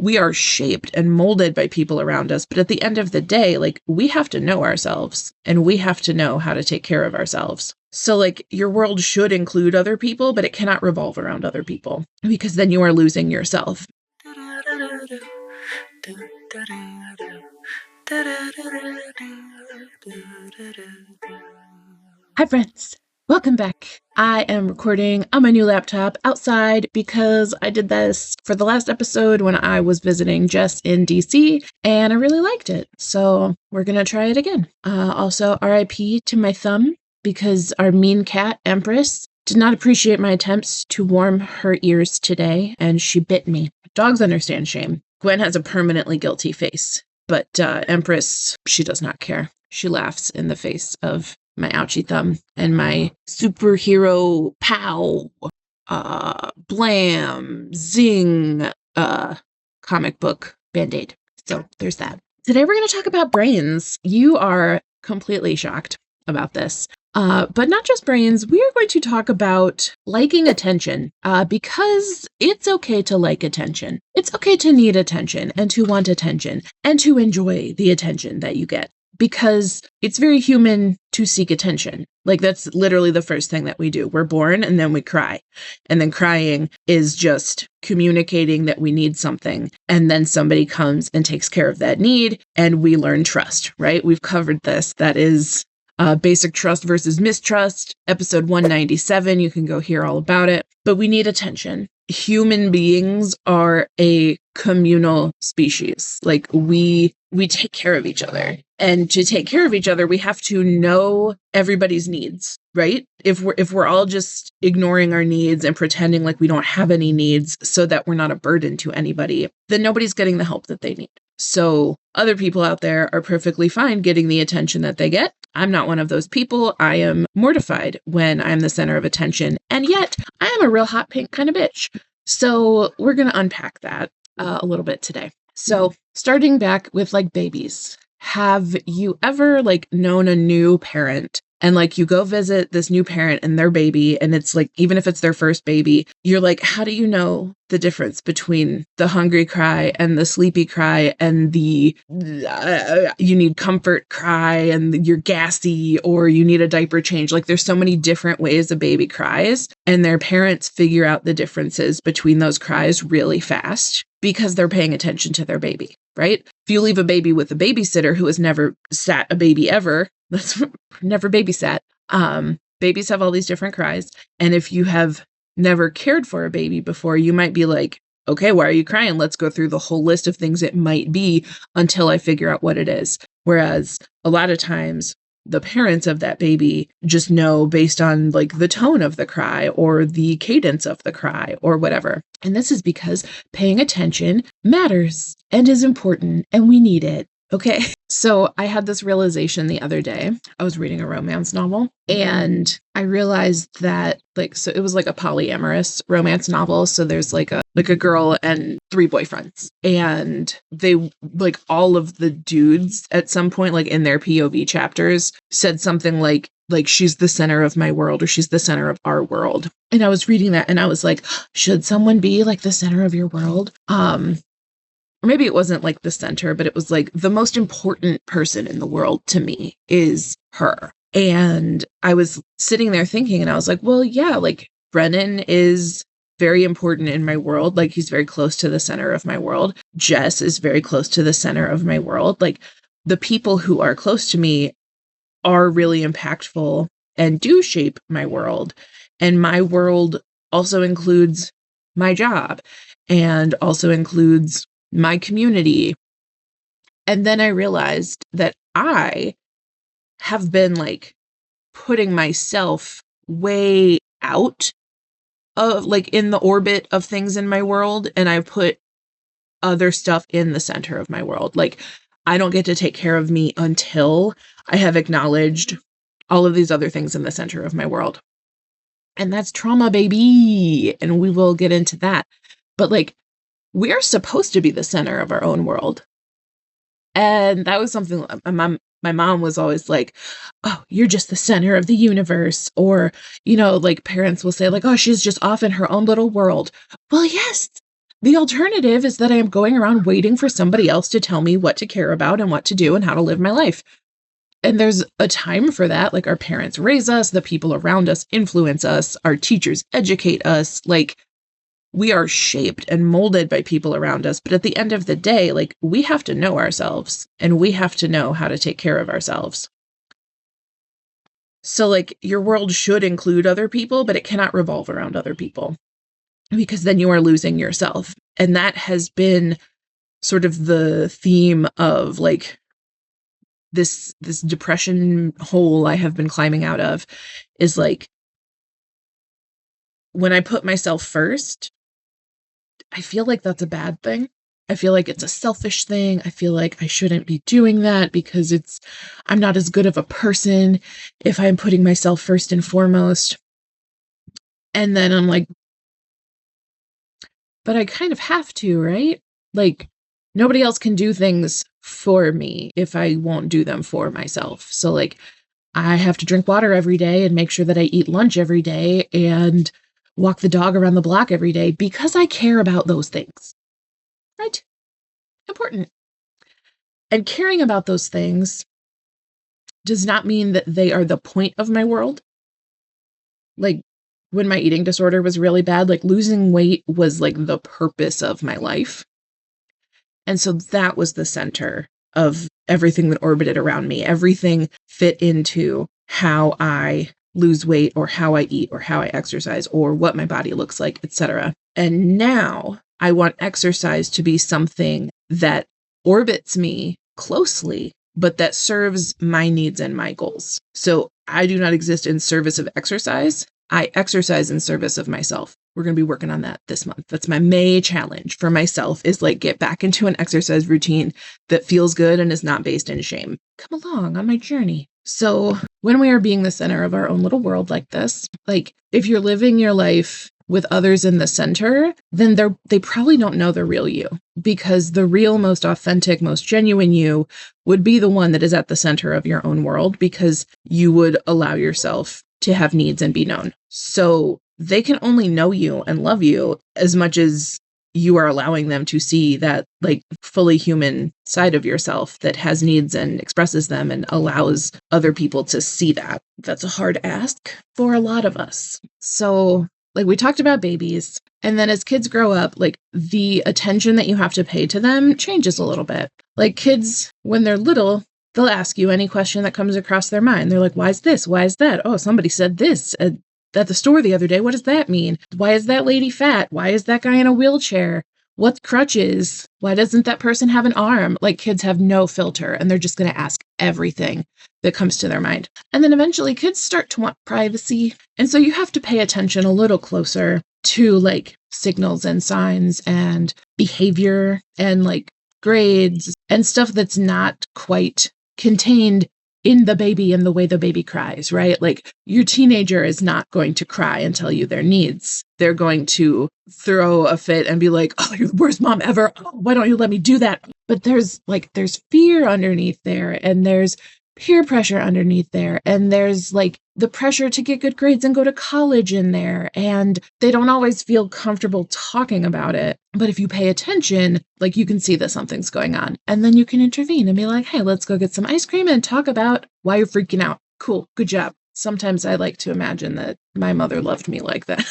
we are shaped and molded by people around us. But at the end of the day, like, we have to know ourselves and we have to know how to take care of ourselves. So like, your world should include other people, but it cannot revolve around other people, because then you are losing yourself. Hi friends, welcome back. I am recording on my new laptop outside because I did this for the last episode when I was visiting Jess in DC and I really liked it. So we're going to try it again. Also, RIP to my thumb because our mean cat, Empress, did not appreciate my attempts to warm her ears today and she bit me. Dogs understand shame. Gwen has a permanently guilty face, but Empress, she does not care. She laughs in the face of my ouchie thumb and my superhero pow, blam, zing, comic book Band-Aid. So there's that. Today we're going to talk about brains. You are completely shocked about this. But not just brains, we are going to talk about liking attention, because it's okay to like attention. It's okay to need attention and to want attention and to enjoy the attention that you get. Because it's very human to seek attention. Like, that's literally the first thing that we do. We're born and then we cry. And then crying is just communicating that we need something. And then somebody comes and takes care of that need and we learn trust, right? We've covered this. That is basic trust versus mistrust, episode 197. You can go hear all about it. But we need attention. Human beings are a communal species. Like, we take care of each other. And to take care of each other, we have to know everybody's needs, right? If we're all just ignoring our needs and pretending like we don't have any needs so that we're not a burden to anybody, then nobody's getting the help that they need. So other people out there are perfectly fine getting the attention that they get. I'm not one of those people. I am mortified when I'm the center of attention. And yet I am a real hot pink kind of bitch. So we're going to unpack that a little bit today. So starting back with like babies. Have you ever like known a new parent and like you go visit this new parent and their baby, and it's like, even if it's their first baby, you're like, how do you know the difference between the hungry cry and the sleepy cry and the you need comfort cry and you're gassy or you need a diaper change? Like, there's so many different ways a baby cries, and their parents figure out the differences between those cries really fast because they're paying attention to their baby, right? If you leave a baby with a babysitter who has never sat a baby ever, that's never babysat. Babies have all these different cries. And if you have never cared for a baby before, you might be like, okay, why are you crying? Let's go through the whole list of things it might be until I figure out what it is. Whereas a lot of times the parents of that baby just know based on like the tone of the cry or the cadence of the cry or whatever. And this is because paying attention matters and is important and we need it. Okay. So I had this realization the other day. I was reading a romance novel and I realized that so it was like a polyamorous romance novel. So there's like a girl and 3 boyfriends, and they like all of the dudes at some point, like in their POV chapters, said something like she's the center of my world or she's the center of our world. And I was reading that and I was like, should someone be like the center of your world? Or maybe it wasn't like the center, but it was like the most important person in the world to me is her. And I was sitting there thinking, and I was like, well, yeah, like Brennan is very important in my world. Like, he's very close to the center of my world. Jess is very close to the center of my world. Like, the people who are close to me are really impactful and do shape my world. And my world also includes my job and also includes my community. And then I realized that I have been like putting myself way out of like in the orbit of things in my world. And I put other stuff in the center of my world. Like, I don't get to take care of me until I have acknowledged all of these other things in the center of my world. And that's trauma, baby. And we will get into that. But like, we're supposed to be the center of our own world. And that was something my mom was always like, oh, you're just the center of the universe. Or, you know, like parents will say like, oh, she's just off in her own little world. Well, yes, The alternative is that I am going around waiting for somebody else to tell me what to care about and what to do and how to live my life. And there's a time for that. Like, our parents raise us, the people around us influence us, our teachers educate us. Like, we are shaped and molded by people around us. But at the end of the day, like, we have to know ourselves and we have to know how to take care of ourselves. So, like, your world should include other people, but it cannot revolve around other people, because then you are losing yourself. And that has been sort of the theme of, like, this depression hole I have been climbing out of, is like, when I put myself first, I feel like that's a bad thing. I feel like it's a selfish thing. I feel like I shouldn't be doing that because I'm not as good of a person if I'm putting myself first and foremost. And then I'm like, but I kind of have to, right? Like, nobody else can do things for me if I won't do them for myself. So, like, I have to drink water every day and make sure that I eat lunch every day and walk the dog around the block every day because I care about those things. Right? Important. And caring about those things does not mean that they are the point of my world. Like, when my eating disorder was really bad, like, losing weight was like the purpose of my life. And so that was the center of everything that orbited around me. Everything fit into how I lose weight or how I eat or how I exercise or what my body looks like, etc. And now I want exercise to be something that orbits me closely, but that serves my needs and my goals. So I do not exist in service of exercise. I exercise in service of myself. We're going to be working on that this month. That's my May challenge for myself, is like, get back into an exercise routine that feels good and is not based in shame. Come along on my journey. So when we are being the center of our own little world like this, like, if you're living your life with others in the center, then they probably don't know the real you, because the real, most authentic, most genuine you would be the one that is at the center of your own world, because you would allow yourself to have needs and be known. So they can only know you and love you as much as you are allowing them to see that, like, fully human side of yourself that has needs and expresses them and allows other people to see that. That's a hard ask for a lot of us. So, like, we talked about babies, and then as kids grow up, like, the attention that you have to pay to them changes a little bit. Like, kids, when they're little, they'll ask you any question that comes across their mind. They're like, why is this? Why is that? Oh, somebody said this at the store the other day. What does that mean? Why is that lady fat? Why is that guy in a wheelchair? What's crutches? Why doesn't that person have an arm? Like, kids have no filter, and they're just going to ask everything that comes to their mind. And then eventually kids start to want privacy. And so you have to pay attention a little closer to, like, signals and signs and behavior and, like, grades and stuff that's not quite contained in the baby and the way the baby cries, right? Like, your teenager is not going to cry and tell you their needs. They're going to throw a fit and be like, oh, you're the worst mom ever. Oh, why don't you let me do that? But there's fear underneath there, and there's peer pressure underneath there, and there's, like, the pressure to get good grades and go to college in there, and they don't always feel comfortable talking about it. But if you pay attention, like, you can see that something's going on, and then you can intervene and be like, hey, let's go get some ice cream and talk about why you're freaking out. Cool, good job. Sometimes I like to imagine that my mother loved me like that.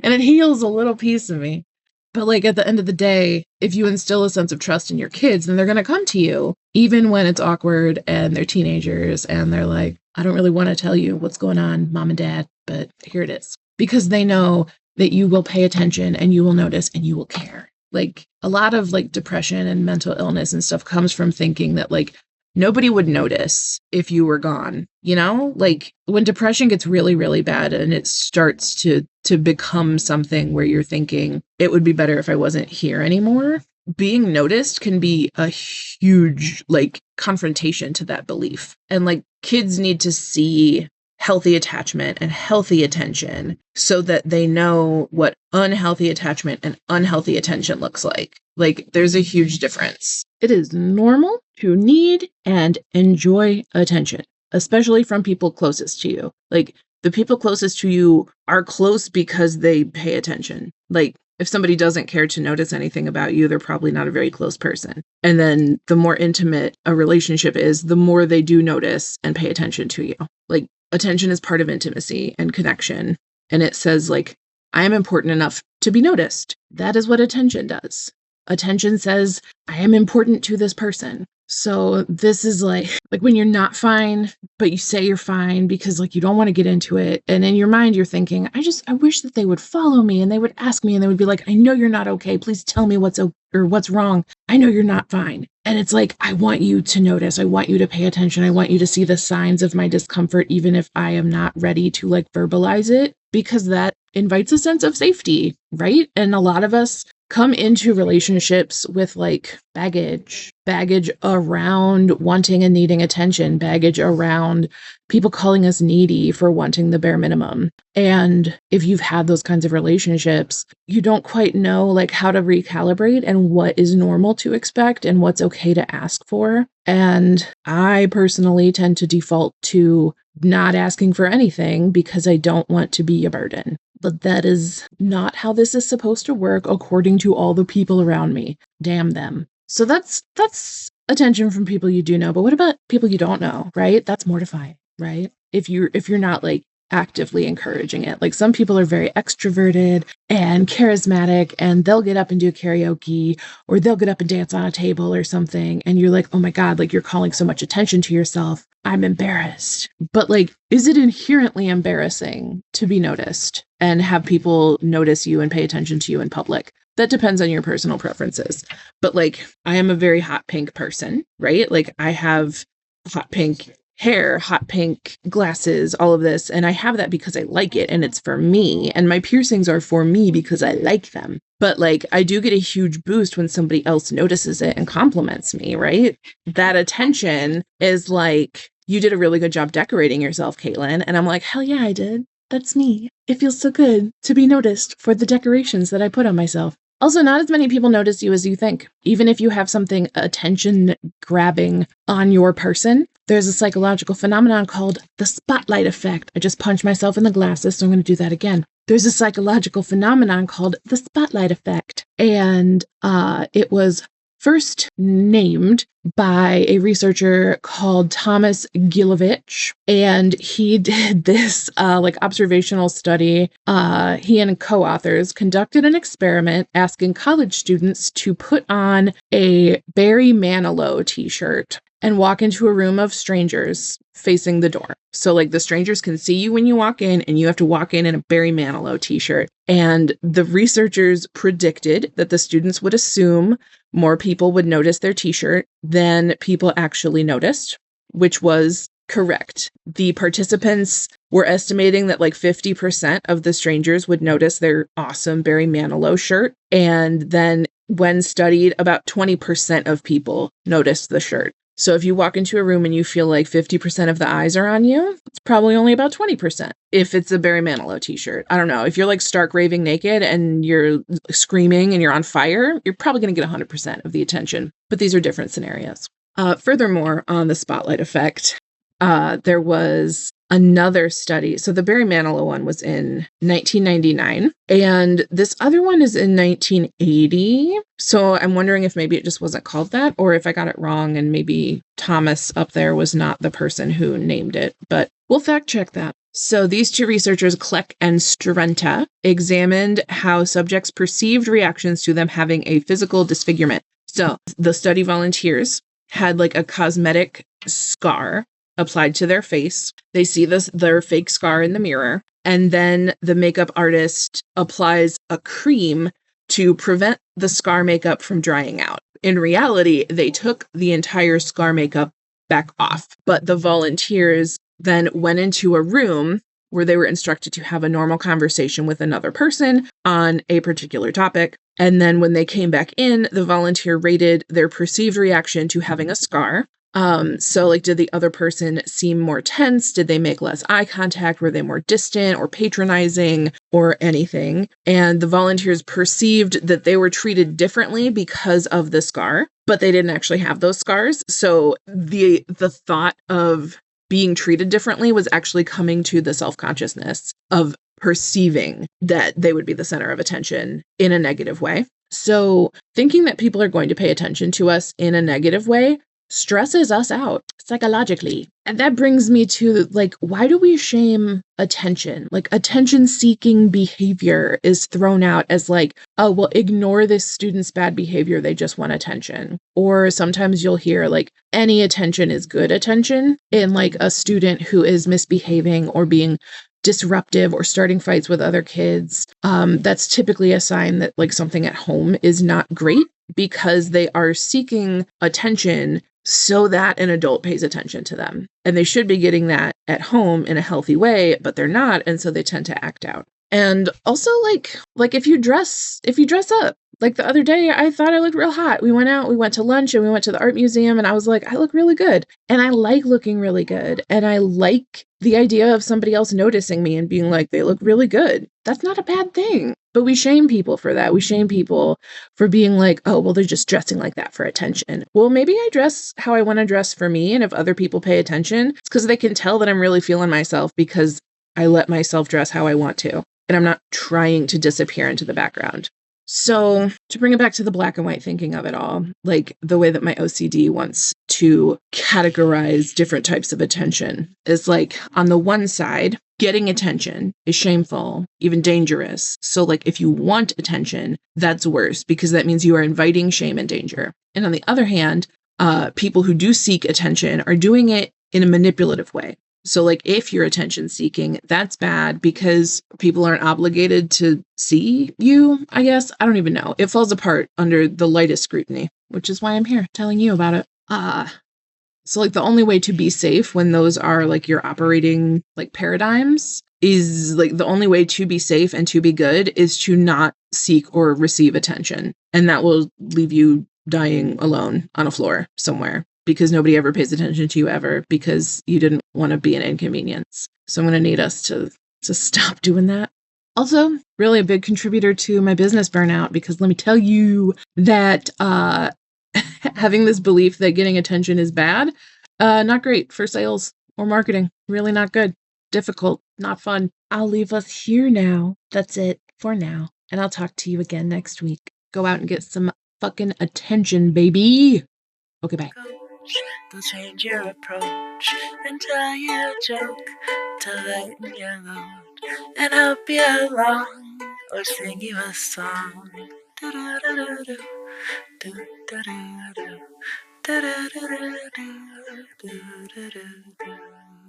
And it heals a little piece of me. But, like, at the end of the day, if you instill a sense of trust in your kids, then they're going to come to you, even when it's awkward and they're teenagers and they're like, I don't really want to tell you what's going on, mom and dad, but here it is. Because they know that you will pay attention and you will notice and you will care. Like, a lot of, like, depression and mental illness and stuff comes from thinking that, like, nobody would notice if you were gone, you know? Like, when depression gets really, really bad and it starts to become something where you're thinking, it would be better if I wasn't here anymore, being noticed can be a huge, like, confrontation to that belief. And, like, kids need to see healthy attachment and healthy attention so that they know what unhealthy attachment and unhealthy attention looks like. Like, there's a huge difference. It is normal to need and enjoy attention, especially from people closest to you. Like, the people closest to you are close because they pay attention. Like, if somebody doesn't care to notice anything about you, they're probably not a very close person. And then the more intimate a relationship is, the more they do notice and pay attention to you. Like, attention is part of intimacy and connection. And it says, like, I am important enough to be noticed. That is what attention does. Attention says, I am important to this person. So this is like when you're not fine, but you say you're fine because like you don't want to get into it. And in your mind, you're thinking, I wish that they would follow me and they would ask me and they would be like, I know you're not okay. Please tell me what's wrong. I know you're not fine. And it's like, I want you to notice. I want you to pay attention. I want you to see the signs of my discomfort, even if I am not ready to like verbalize it, because that invites a sense of safety, right? And a lot of us come into relationships with like baggage around wanting and needing attention, baggage around people calling us needy for wanting the bare minimum. And if you've had those kinds of relationships, you don't quite know like how to recalibrate and what is normal to expect and what's okay to ask for. And I personally tend to default to not asking for anything because I don't want to be a burden. But that is not how this is supposed to work according to all the people around me. Damn them. So that's attention from people you do know. But what about people you don't know, right? That's mortifying, right? If you're not like actively encouraging it. Like some people are very extroverted and charismatic and they'll get up and do karaoke or they'll get up and dance on a table or something. And you're like, oh my God, like you're calling so much attention to yourself. I'm embarrassed. But like, is it inherently embarrassing to be noticed and have people notice you and pay attention to you in public? That depends on your personal preferences. But like, I am a very hot pink person, right? Like I have hot pink hair, hot pink glasses, all of this. And I have that because I like it and it's for me. And my piercings are for me because I like them. But like, I do get a huge boost when somebody else notices it and compliments me, right? That attention is like, you did a really good job decorating yourself, Caitlin. And I'm like, hell yeah, I did. That's me. It feels so good to be noticed for the decorations that I put on myself. Also, not as many people notice you as you think. Even if you have something attention grabbing on your person, there's a psychological phenomenon called the spotlight effect. I just punched myself in the glasses, so I'm going to do that again. There's a psychological phenomenon called the spotlight effect. And it was first named by a researcher called Thomas Gilovich. And he did this observational study. He and co-authors conducted an experiment asking college students to put on a Barry Manilow t-shirt and walk into a room of strangers facing the door. So like the strangers can see you when you walk in and you have to walk in a Barry Manilow t-shirt. And the researchers predicted that the students would assume more people would notice their t-shirt than people actually noticed, which was correct. The participants were estimating that like 50% of the strangers would notice their awesome Barry Manilow shirt. And then when studied, about 20% of people noticed the shirt. So if you walk into a room and you feel like 50% of the eyes are on you, it's probably only about 20%. If it's a Barry Manilow t-shirt, I don't know. If you're like stark raving naked and you're screaming and you're on fire, you're probably going to get 100% of the attention. But these are different scenarios. Furthermore, on the spotlight effect, there was another study. So the Barry Manilow one was in 1999, and this other one is in 1980. So I'm wondering if maybe it just wasn't called that, or if I got it wrong and maybe Thomas up there was not the person who named it, but we'll fact check that. So these two researchers, Kleck and Strenta, examined how subjects perceived reactions to them having a physical disfigurement. So the study volunteers had like a cosmetic scar applied to their face. They see their fake scar in the mirror, and then the makeup artist applies a cream to prevent the scar makeup from drying out. In reality, they took the entire scar makeup back off, but the volunteers then went into a room where they were instructed to have a normal conversation with another person on a particular topic. And then when they came back in, the volunteer rated their perceived reaction to having a scar. So like, did the other person seem more tense? Did they make less eye contact? Were they more distant or patronizing or anything? And the volunteers perceived that they were treated differently because of the scar, but they didn't actually have those scars. So the thought of being treated differently was actually coming to the self-consciousness of perceiving that they would be the center of attention in a negative way. So thinking that people are going to pay attention to us in a negative way stresses us out psychologically. And that brings me to like, why do we shame attention? Like attention seeking behavior is thrown out as like, oh, well, ignore this student's bad behavior. They just want attention. Or sometimes you'll hear like any attention is good attention in like a student who is misbehaving or being disruptive or starting fights with other kids. That's typically a sign that like something at home is not great because they are seeking attention so that an adult pays attention to them. And they should be getting that at home in a healthy way, but they're not. And so they tend to act out. And also like if you dress up, like the other day, I thought I looked real hot. We went out, we went to lunch and we went to the art museum and I was like, I look really good. And I like looking really good. And I like the idea of somebody else noticing me and being like, they look really good. That's not a bad thing. But we shame people for that. We shame people for being like, oh, well, they're just dressing like that for attention. Well, maybe I dress how I want to dress for me. And if other people pay attention, it's because they can tell that I'm really feeling myself because I let myself dress how I want to. And I'm not trying to disappear into the background. So to bring it back to the black and white thinking of it all, like the way that my OCD wants to categorize different types of attention is like on the one side, getting attention is shameful, even dangerous. So like if you want attention, that's worse because that means you are inviting shame and danger. And on the other hand, people who do seek attention are doing it in a manipulative way. So like if you're attention seeking, that's bad because people aren't obligated to see you, I guess. I don't even know. It falls apart under the lightest scrutiny, which is why I'm here telling you about it. So like the only way to be safe when those are like your operating like paradigms is like the only way to be safe and to be good is to not seek or receive attention. And that will leave you dying alone on a floor somewhere. Because nobody ever pays attention to you ever because you didn't want to be an inconvenience. So I'm going to need us to stop doing that. Also, really a big contributor to my business burnout because let me tell you that having this belief that getting attention is bad, not great for sales or marketing. Really not good. Difficult, not fun. I'll leave us here now. That's it for now. And I'll talk to you again next week. Go out and get some fucking attention, baby. Okay, bye. They'll change your approach and tell you a joke to lighten your load and help you along or sing you a song. Do-do-do-do-do, do-do-do-do, do-do-do-do, do-do-do-do.